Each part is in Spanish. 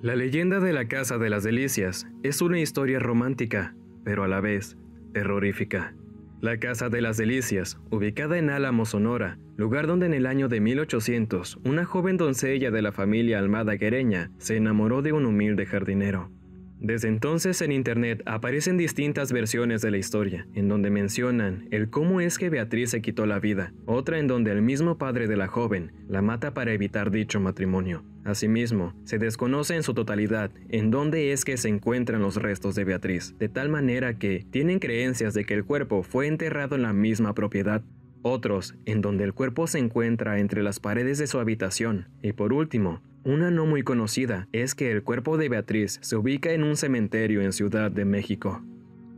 La leyenda de la Casa de las Delicias es una historia romántica, pero a la vez terrorífica. La Casa de las Delicias, ubicada en Álamos, Sonora, lugar donde en el año de 1800 una joven doncella de la familia Almada Guereña se enamoró de un humilde jardinero. Desde entonces en internet aparecen distintas versiones de la historia, en donde mencionan el cómo es que Beatriz se quitó la vida, otra en donde el mismo padre de la joven la mata para evitar dicho matrimonio. Asimismo, se desconoce en su totalidad en dónde es que se encuentran los restos de Beatriz, de tal manera que tienen creencias de que el cuerpo fue enterrado en la misma propiedad, otros en donde el cuerpo se encuentra entre las paredes de su habitación, y por último, una no muy conocida es que el cuerpo de Beatriz se ubica en un cementerio en Ciudad de México.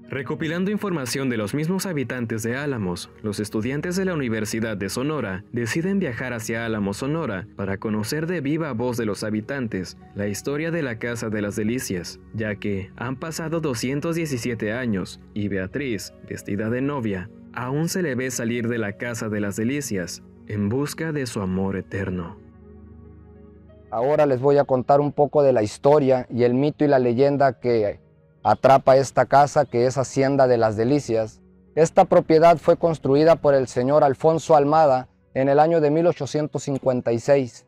Recopilando información de los mismos habitantes de Álamos, los estudiantes de la Universidad de Sonora deciden viajar hacia Álamos, Sonora, para conocer de viva voz de los habitantes la historia de la Casa de las Delicias, ya que han pasado 217 años y Beatriz, vestida de novia, aún se le ve salir de la Casa de las Delicias en busca de su amor eterno. Ahora les voy a contar un poco de la historia y el mito y la leyenda que atrapa esta casa, que es Hacienda de las Delicias. Esta propiedad fue construida por el señor Alfonso Almada en el año de 1856.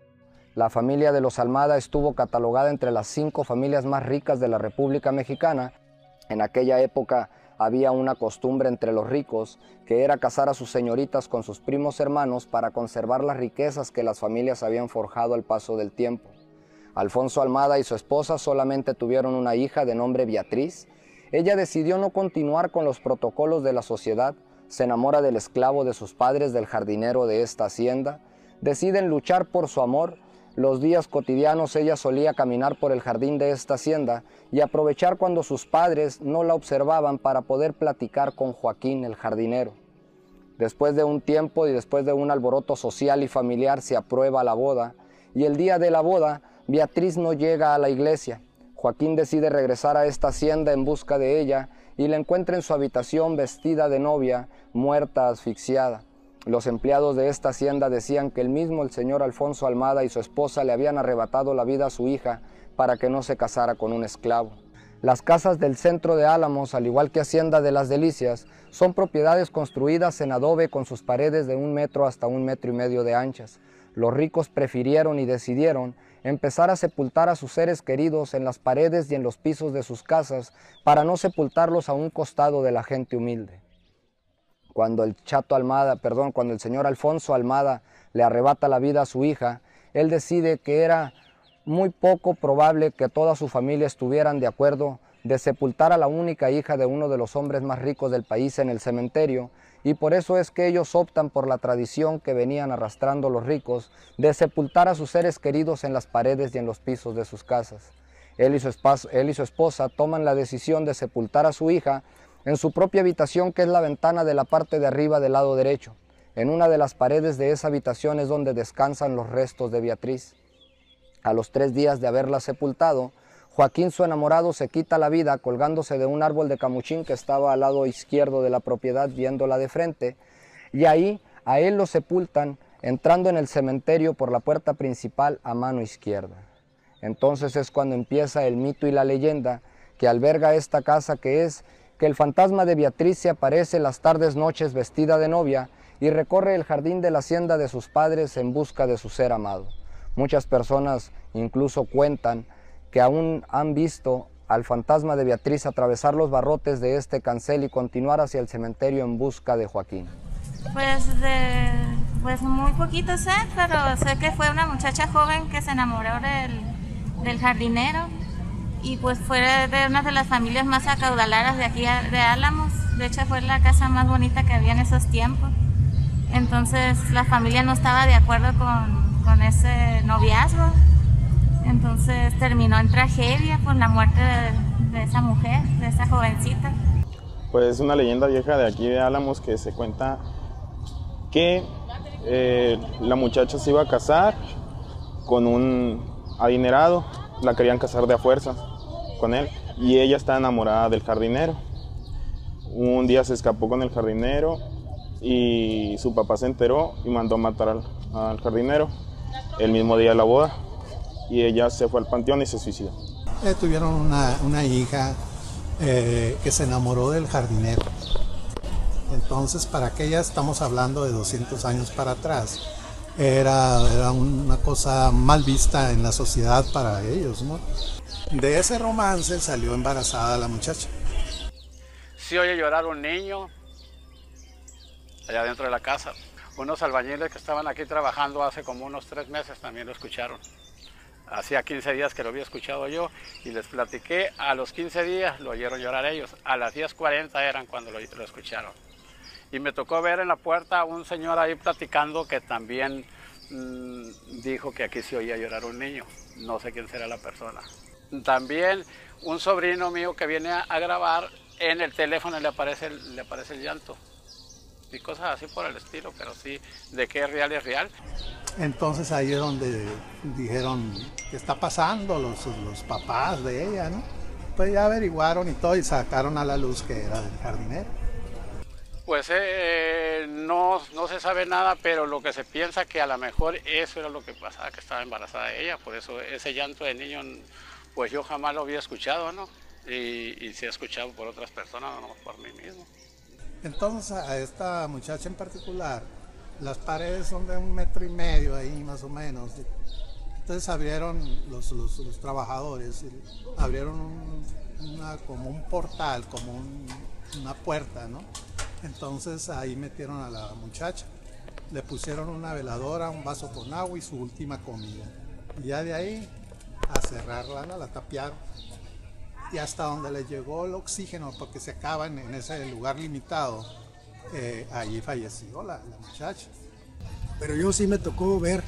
La familia de los Almada estuvo catalogada entre las 5 familias más ricas de la República Mexicana. En aquella época había una costumbre entre los ricos que era casar a sus señoritas con sus primos hermanos para conservar las riquezas que las familias habían forjado al paso del tiempo. Alfonso Almada y su esposa solamente tuvieron una hija de nombre Beatriz. Ella decidió no continuar con los protocolos de la sociedad, se enamora del esclavo de sus padres, del jardinero de esta hacienda, deciden luchar por su amor. Los días cotidianos ella solía caminar por el jardín de esta hacienda y aprovechar cuando sus padres no la observaban para poder platicar con Joaquín, el jardinero. Después de un tiempo y después de un alboroto social y familiar se aprueba la boda, y el día de la boda Beatriz no llega a la iglesia. Joaquín decide regresar a esta hacienda en busca de ella y la encuentra en su habitación vestida de novia, muerta, asfixiada. Los empleados de esta hacienda decían que el señor Alfonso Almada y su esposa le habían arrebatado la vida a su hija para que no se casara con un esclavo. Las casas del centro de Álamos, al igual que Hacienda de las Delicias, son propiedades construidas en adobe con sus paredes de 1 metro hasta 1,5 metros de anchas. Los ricos prefirieron y decidieron empezar a sepultar a sus seres queridos en las paredes y en los pisos de sus casas para no sepultarlos a un costado de la gente humilde. Cuando el señor Alfonso Almada le arrebata la vida a su hija, él decide que era muy poco probable que toda su familia estuvieran de acuerdo de sepultar a la única hija de uno de los hombres más ricos del país en el cementerio, y por eso es que ellos optan por la tradición que venían arrastrando los ricos de sepultar a sus seres queridos en las paredes y en los pisos de sus casas. Él y su esposa toman la decisión de sepultar a su hija en su propia habitación, que es la ventana de la parte de arriba del lado derecho. En una de las paredes de esa habitación es donde descansan los restos de Beatriz. A los 3 días de haberla sepultado, Joaquín, su enamorado, se quita la vida colgándose de un árbol de camuchín que estaba al lado izquierdo de la propiedad, viéndola de frente, y ahí a él lo sepultan entrando en el cementerio por la puerta principal a mano izquierda. Entonces es cuando empieza el mito y la leyenda que alberga esta casa, que es que el fantasma de Beatriz se aparece las tardes noches vestida de novia y recorre el jardín de la hacienda de sus padres en busca de su ser amado. Muchas personas incluso cuentan que aún han visto al fantasma de Beatriz atravesar los barrotes de este cancel y continuar hacia el cementerio en busca de Joaquín. Pues muy poquito sé, pero sé que fue una muchacha joven que se enamoró del jardinero, y pues fue de una de las familias más acaudaladas de aquí de Álamos. De hecho fue la casa más bonita que había en esos tiempos. Entonces la familia no estaba de acuerdo con ese noviazgo. Entonces terminó en tragedia por la muerte de esa mujer, de esa jovencita. Pues es una leyenda vieja de aquí de Álamos que se cuenta que la muchacha se iba a casar con un adinerado, la querían casar de a fuerza con él, y ella está enamorada del jardinero. Un día se escapó con el jardinero y su papá se enteró y mandó a matar al jardinero el mismo día de la boda. y ella se fue al panteón y se suicidó. Tuvieron una hija que se enamoró del jardinero. Entonces, para aquella, estamos hablando de 200 años para atrás, era una cosa mal vista en la sociedad para ellos, ¿no? De ese romance salió embarazada la muchacha. Sí oye llorar un niño allá dentro de la casa. Unos albañiles que estaban aquí trabajando hace como unos 3 meses también lo escucharon. Hacía 15 días que lo había escuchado yo y les platiqué, a los 15 días lo oyeron llorar ellos, a las 10:40 eran cuando lo escucharon. Y me tocó ver en la puerta a un señor ahí platicando que también dijo que aquí se oía llorar un niño, no sé quién será la persona. También un sobrino mío que viene a grabar, en el teléfono le aparece el llanto. Y cosas así por el estilo, pero sí, de que es real, es real. Entonces ahí es donde dijeron, ¿qué está pasando? Los papás de ella, ¿no? Pues ya averiguaron y todo y sacaron a la luz que era del jardinero. Pues no se sabe nada, pero lo que se piensa que a lo mejor eso era lo que pasaba, que estaba embarazada ella. Por eso ese llanto de niño, pues yo jamás lo había escuchado, ¿no? Y se ha escuchado por otras personas, no por mí mismo. Entonces a esta muchacha en particular, las paredes son de 1,5 metros ahí más o menos. Entonces abrieron los trabajadores, abrieron como un portal, como una puerta, ¿no? Entonces ahí metieron a la muchacha, le pusieron una veladora, un vaso con agua y su última comida. Y ya de ahí a cerrarla, la tapiaron. Y hasta donde le llegó el oxígeno, porque se acaba en ese lugar limitado, allí falleció la muchacha. Pero yo sí me tocó ver,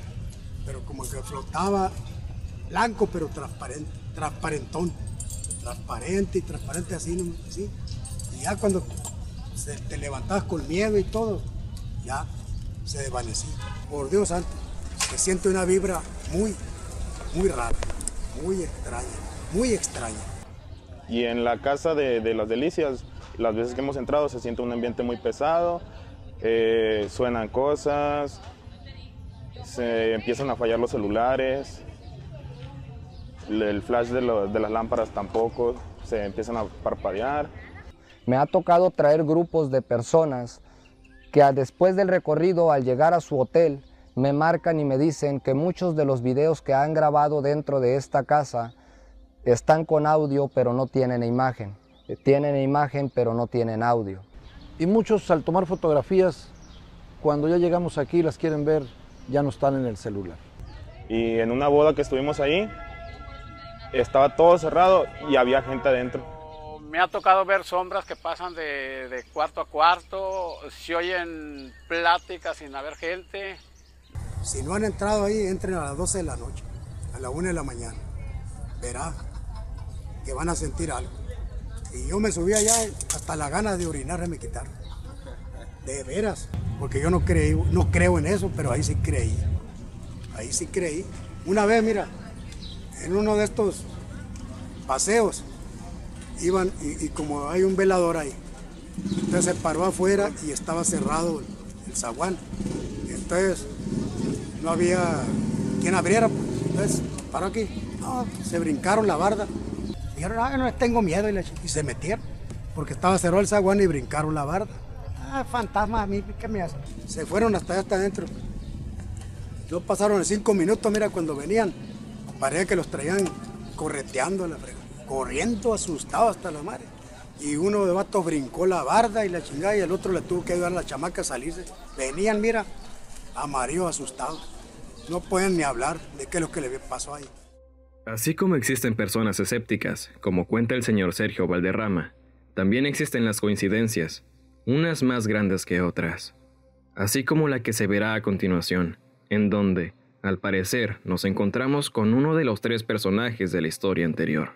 pero como que flotaba blanco, pero transparentón, transparente así, así. Y ya cuando te levantabas con miedo y todo, ya se desvanecía. Por Dios santo, se siente una vibra muy rara, muy extraña. Y en la casa de las Delicias, las veces que hemos entrado se siente un ambiente muy pesado, suenan cosas, se empiezan a fallar los celulares, el flash de las lámparas tampoco, se empiezan a parpadear. Me ha tocado traer grupos de personas que después del recorrido, al llegar a su hotel, me marcan y me dicen que muchos de los videos que han grabado dentro de esta casa están con audio, pero no tienen imagen. Tienen imagen, pero no tienen audio. Y muchos, al tomar fotografías, cuando ya llegamos aquí, las quieren ver, ya no están en el celular. Y en una boda que estuvimos ahí, estaba todo cerrado y había gente adentro. Me ha tocado ver sombras que pasan de cuarto a cuarto, se oyen pláticas sin haber gente. Si no han entrado ahí, entren a las 12 de la noche, a la 1 de la mañana. Verá que van a sentir algo. Y yo me subí allá, hasta las ganas de orinar me quitaron. De veras, porque yo no creo en eso, pero ahí sí creí. Ahí sí creí. Una vez, mira, en uno de estos paseos, iban y como hay un velador ahí, entonces se paró afuera y estaba cerrado el zaguán. Entonces no había quien abriera, pues. Entonces paró aquí. No, se brincaron la barda. Dijeron, no les tengo miedo, y se metieron, porque estaba cerrado el zaguán y brincaron la barda. Fantasma, a mí, ¿qué me hace? Se fueron hasta adentro. No pasaron 5 minutos, mira, cuando venían, parecía que los traían correteando a la frega, corriendo asustado hasta la madre. Y uno de vatos brincó la barda y la chingada, y el otro le tuvo que ayudar a la chamaca a salirse. Venían, mira, amarillos, asustados. No pueden ni hablar de qué es lo que le pasó ahí. Así como existen personas escépticas, como cuenta el señor Sergio Valderrama, también existen las coincidencias, unas más grandes que otras. Así como la que se verá a continuación, en donde, al parecer, nos encontramos con uno de los 3 personajes de la historia anterior.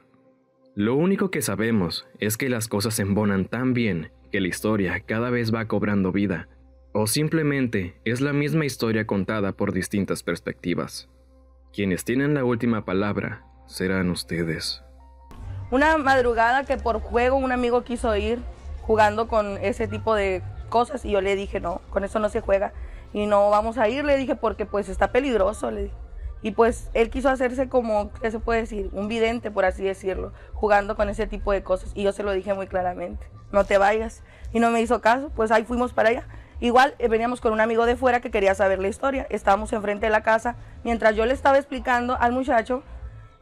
Lo único que sabemos es que las cosas se embonan tan bien que la historia cada vez va cobrando vida, o simplemente es la misma historia contada por distintas perspectivas. Quienes tienen la última palabra serán ustedes. Una madrugada que por juego un amigo quiso ir jugando con ese tipo de cosas y yo le dije, no, con eso no se juega y no vamos a ir, le dije, porque pues está peligroso, le dije. Y pues él quiso hacerse como, ¿qué se puede decir? Un vidente, por así decirlo, jugando con ese tipo de cosas. Y yo se lo dije muy claramente, no te vayas. Y no me hizo caso, pues ahí fuimos para allá. Igual veníamos con un amigo de fuera que quería saber la historia. Estábamos enfrente de la casa. Mientras yo le estaba explicando al muchacho,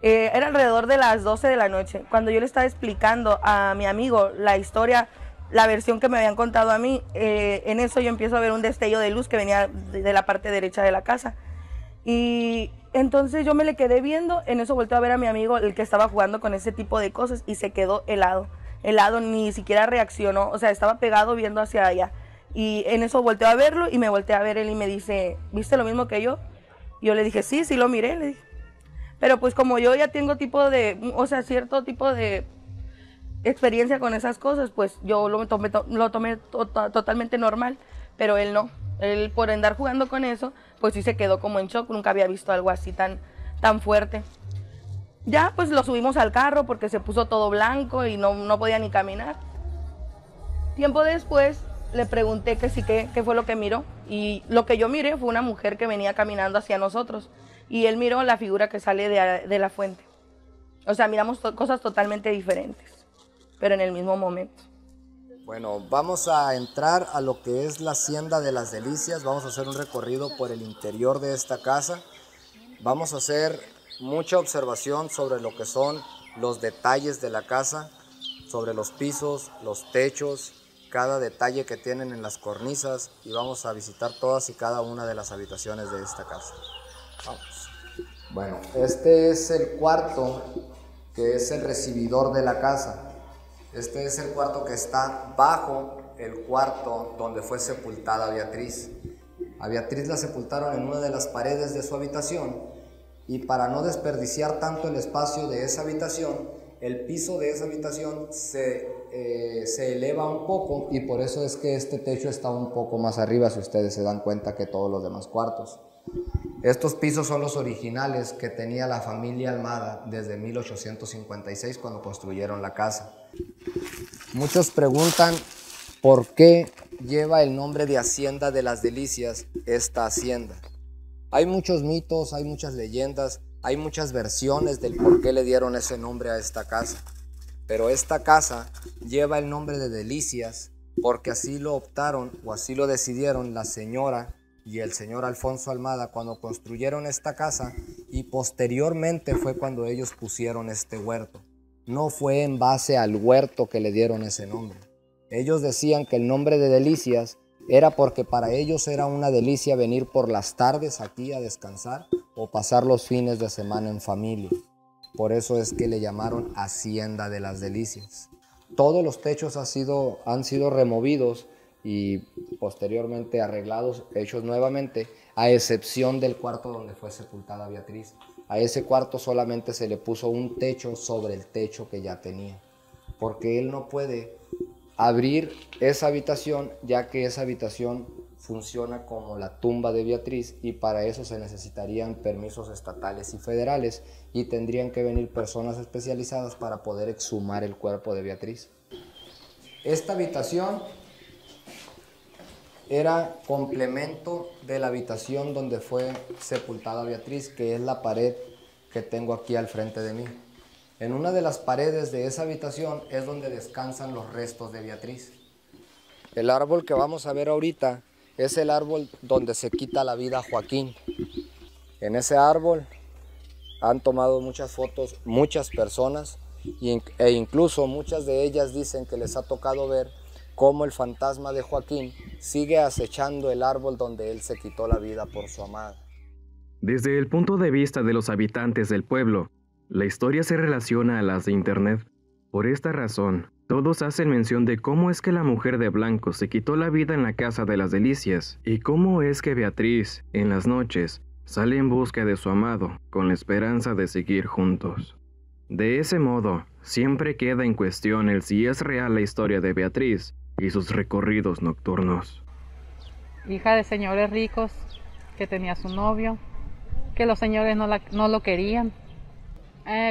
era alrededor de las 12 de la noche. Cuando yo le estaba explicando a mi amigo la historia, la versión que me habían contado a mí, en eso yo empiezo a ver un destello de luz que venía de la parte derecha de la casa. Y entonces yo me le quedé viendo, en eso volteé a ver a mi amigo, el que estaba jugando con ese tipo de cosas, y se quedó helado, ni siquiera reaccionó, o sea, estaba pegado viendo hacia allá. Y en eso volteé a verlo y me volteé a ver él y me dice, ¿viste lo mismo que yo? Y yo le dije, sí, sí lo miré, le dije. Pero pues como yo ya tengo cierto tipo de experiencia con esas cosas, pues yo lo tomé totalmente normal, pero él no. Él por andar jugando con eso, pues sí se quedó como en shock, nunca había visto algo así tan fuerte. Ya pues lo subimos al carro porque se puso todo blanco y no podía ni caminar. Tiempo después le pregunté que sí, qué fue lo que miró, y lo que yo miré fue una mujer que venía caminando hacia nosotros, y él miró la figura que sale de la fuente. O sea, miramos cosas totalmente diferentes, pero en el mismo momento. Bueno, vamos a entrar a lo que es la Hacienda de las Delicias. Vamos a hacer un recorrido por el interior de esta casa. Vamos a hacer mucha observación sobre lo que son los detalles de la casa, sobre los pisos, los techos, cada detalle que tienen en las cornisas, y vamos a visitar todas y cada una de las habitaciones de esta casa. Vamos. Bueno, este es el cuarto que es el recibidor de la casa. Este es el cuarto que está bajo el cuarto donde fue sepultada Beatriz. A Beatriz la sepultaron en una de las paredes de su habitación, y para no desperdiciar tanto el espacio de esa habitación, el piso de esa habitación se eleva un poco, y por eso es que este techo está un poco más arriba, si ustedes se dan cuenta, que todos los demás cuartos. Estos pisos son los originales que tenía la familia Almada desde 1856, cuando construyeron la casa. Muchos preguntan por qué lleva el nombre de Hacienda de las Delicias esta hacienda. Hay muchos mitos, hay muchas leyendas, hay muchas versiones del por qué le dieron ese nombre a esta casa. Pero esta casa lleva el nombre de Delicias porque así lo optaron o así lo decidieron la señora y el señor Alfonso Almada cuando construyeron esta casa, y posteriormente fue cuando ellos pusieron este huerto. No fue en base al huerto que le dieron ese nombre. Ellos decían que el nombre de Delicias era porque para ellos era una delicia venir por las tardes aquí a descansar o pasar los fines de semana en familia. Por eso es que le llamaron Hacienda de las Delicias. Todos los techos han sido removidos y posteriormente arreglados, hechos nuevamente, a excepción del cuarto donde fue sepultada Beatriz. A ese cuarto solamente se le puso un techo sobre el techo que ya tenía, porque él no puede abrir esa habitación, ya que esa habitación funciona como la tumba de Beatriz, y para eso se necesitarían permisos estatales y federales, y tendrían que venir personas especializadas para poder exhumar el cuerpo de Beatriz. Esta habitación era complemento de la habitación donde fue sepultada Beatriz, que es la pared que tengo aquí al frente de mí. En una de las paredes de esa habitación es donde descansan los restos de Beatriz. El árbol que vamos a ver ahorita es el árbol donde se quita la vida a Joaquín. En ese árbol han tomado muchas fotos muchas personas, e incluso muchas de ellas dicen que les ha tocado ver cómo el fantasma de Joaquín sigue acechando el árbol donde él se quitó la vida por su amada. Desde el punto de vista de los habitantes del pueblo, la historia se relaciona a las de Internet. Por esta razón, todos hacen mención de cómo es que la mujer de blanco se quitó la vida en la Casa de las Delicias, y cómo es que Beatriz, en las noches, sale en busca de su amado, con la esperanza de seguir juntos. De ese modo, siempre queda en cuestión el si es real la historia de Beatriz y sus recorridos nocturnos. Hija de señores ricos, que tenía su novio, que los señores no lo querían.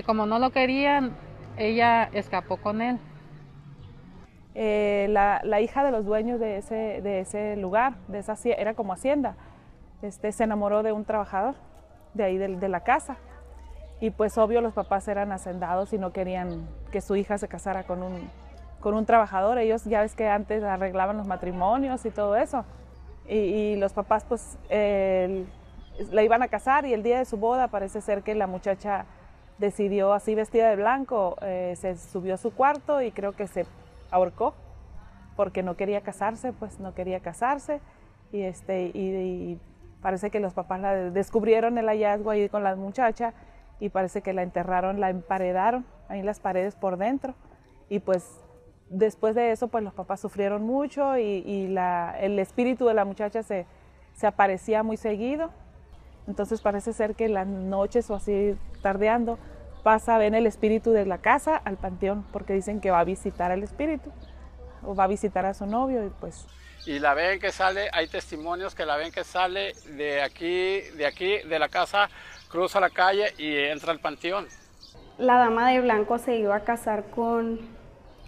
Como no lo querían, ella escapó con él. La hija de los dueños de ese lugar, era como hacienda, se enamoró de un trabajador de ahí de la casa. Y pues obvio los papás eran hacendados y no querían que su hija se casara con un trabajador. Ellos ya ves que antes arreglaban los matrimonios y todo eso. Y los papás pues la iban a casar, y el día de su boda parece ser que la muchacha decidió, así vestida de blanco, se subió a su cuarto y creo que se ahorcó porque no quería casarse, pues no quería casarse. Y parece que los papás descubrieron el hallazgo ahí con la muchacha, y parece que la enterraron, la emparedaron ahí en las paredes por dentro. Y pues después de eso pues los papás sufrieron mucho, y el espíritu de la muchacha se aparecía muy seguido. Entonces parece ser que las noches o así tardeando ven el espíritu de la casa al panteón, porque dicen que va a visitar al espíritu o va a visitar a su novio, y pues... Y la ven que sale, hay testimonios que la ven que sale de aquí, de la casa, cruza la calle y entra al panteón. La dama de blanco se iba a casar con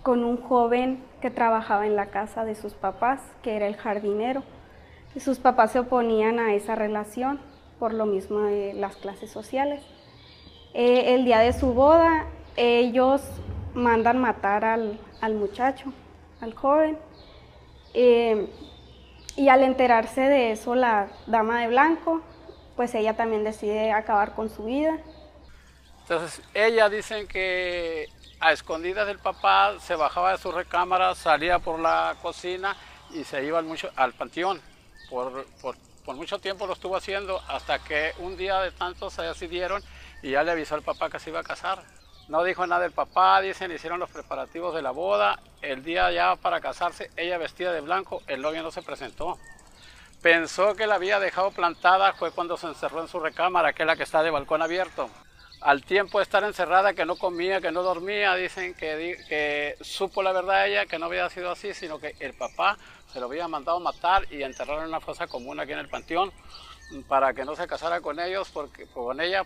un joven que trabajaba en la casa de sus papás, que era el jardinero. Y sus papás se oponían a esa relación, por lo mismo de las clases sociales. El día de su boda, ellos mandan matar al muchacho, al joven. Y al enterarse de eso, la dama de blanco, pues ella también decide acabar con su vida. Entonces, ella dicen que a escondidas del papá se bajaba de su recámara, salía por la cocina y se iba al panteón. Por mucho tiempo lo estuvo haciendo, hasta que un día de tantos se decidieron y ya le avisó al papá que se iba a casar. No dijo nada del papá, dicen, hicieron los preparativos de la boda. El día ya para casarse, ella vestida de blanco, el novio no se presentó. Pensó que la había dejado plantada, fue cuando se encerró en su recámara, que es la que está de balcón abierto. Al tiempo de estar encerrada, que no comía, que no dormía, dicen que supo la verdad ella, que no había sido así, sino que el papá se lo había mandado matar y enterrar en una fosa común aquí en el panteón, para que no se casara con ella,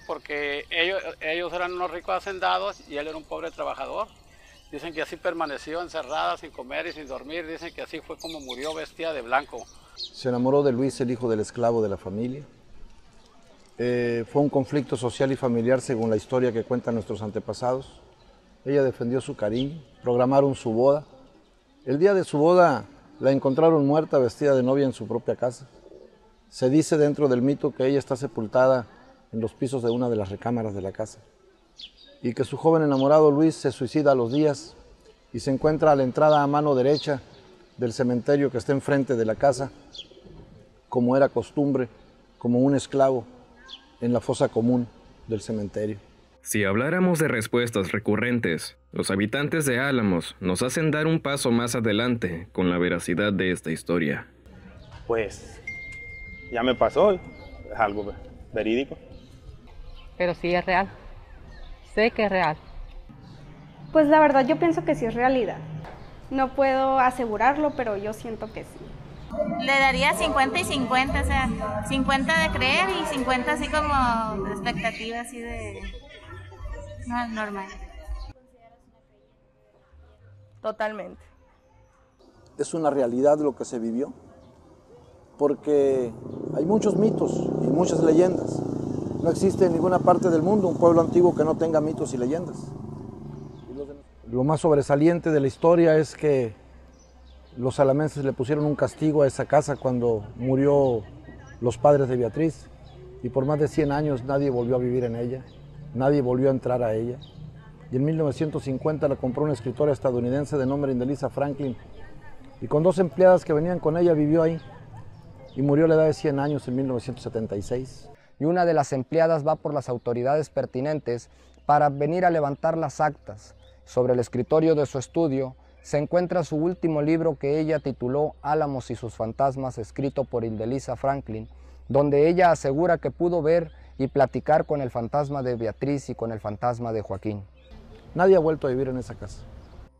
porque ellos eran unos ricos hacendados y él era un pobre trabajador. Dicen que así permaneció encerrada, sin comer y sin dormir. Dicen que así fue como murió, vestida de blanco. Se enamoró de Luis, el hijo del esclavo de la familia. Fue un conflicto social y familiar según la historia que cuentan nuestros antepasados. Ella defendió su cariño, programaron su boda. El día de su boda la encontraron muerta, vestida de novia en su propia casa. Se dice dentro del mito que ella está sepultada en los pisos de una de las recámaras de la casa, y que su joven enamorado Luis se suicida a los días y se encuentra a la entrada a mano derecha del cementerio que está enfrente de la casa, como era costumbre, como un esclavo en la fosa común del cementerio. Si habláramos de respuestas recurrentes, los habitantes de Álamos nos hacen dar un paso más adelante con la veracidad de esta historia. Pues ya me pasó, es algo verídico. Pero sí es real. Sé que es real. Pues la verdad yo pienso que sí es realidad. No puedo asegurarlo, pero yo siento que sí. Le daría 50 y 50, o sea, 50 de creer y 50 así como de expectativa, así de... No es normal. Totalmente. Es una realidad lo que se vivió, porque hay muchos mitos y muchas leyendas. No existe en ninguna parte del mundo un pueblo antiguo que no tenga mitos y leyendas. Lo más sobresaliente de la historia es que los alamenses le pusieron un castigo a esa casa cuando murió los padres de Beatriz, y por más de 100 años nadie volvió a vivir en ella, nadie volvió a entrar a ella. Y en 1950 la compró una escritora estadounidense de nombre Indelisa Franklin, y con 2 empleadas que venían con ella vivió ahí, y murió a la edad de 100 años en 1976. Y una de las empleadas va por las autoridades pertinentes para venir a levantar las actas. Sobre el escritorio de su estudio se encuentra su último libro, que ella tituló Álamos y sus fantasmas, escrito por Indelisa Franklin, donde ella asegura que pudo ver y platicar con el fantasma de Beatriz y con el fantasma de Joaquín. Nadie ha vuelto a vivir en esa casa.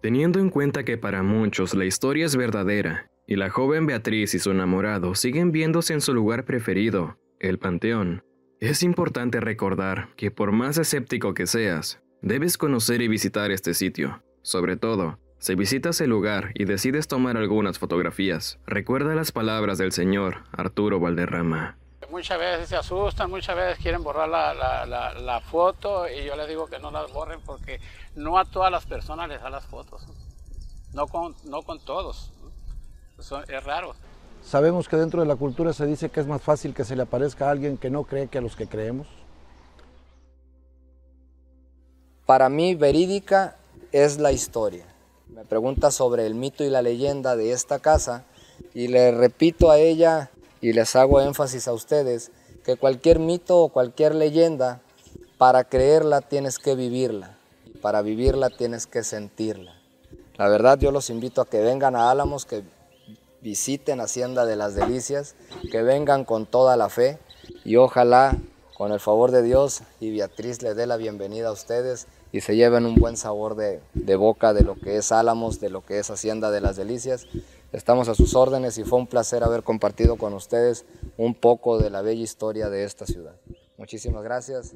Teniendo en cuenta que para muchos la historia es verdadera y la joven Beatriz y su enamorado siguen viéndose en su lugar preferido, el panteón, es importante recordar que por más escéptico que seas, debes conocer y visitar este sitio. Sobre todo, si visitas el lugar y decides tomar algunas fotografías, recuerda las palabras del señor Arturo Valderrama. Muchas veces se asustan, muchas veces quieren borrar la foto y yo les digo que no las borren porque no a todas las personas les da las fotos, no con todos, es raro. Sabemos que dentro de la cultura se dice que es más fácil que se le aparezca a alguien que no cree que a los que creemos. Para mí, verídica es la historia. Me pregunta sobre el mito y la leyenda de esta casa y le repito a ella y les hago énfasis a ustedes que cualquier mito o cualquier leyenda, para creerla tienes que vivirla y para vivirla tienes que sentirla. La verdad, yo los invito a que vengan a Álamos, que visiten Hacienda de las Delicias, que vengan con toda la fe y ojalá, con el favor de Dios, y Beatriz les dé la bienvenida a ustedes y se lleven un buen sabor de boca de lo que es Álamos, de lo que es Hacienda de las Delicias. Estamos a sus órdenes y fue un placer haber compartido con ustedes un poco de la bella historia de esta ciudad. Muchísimas gracias.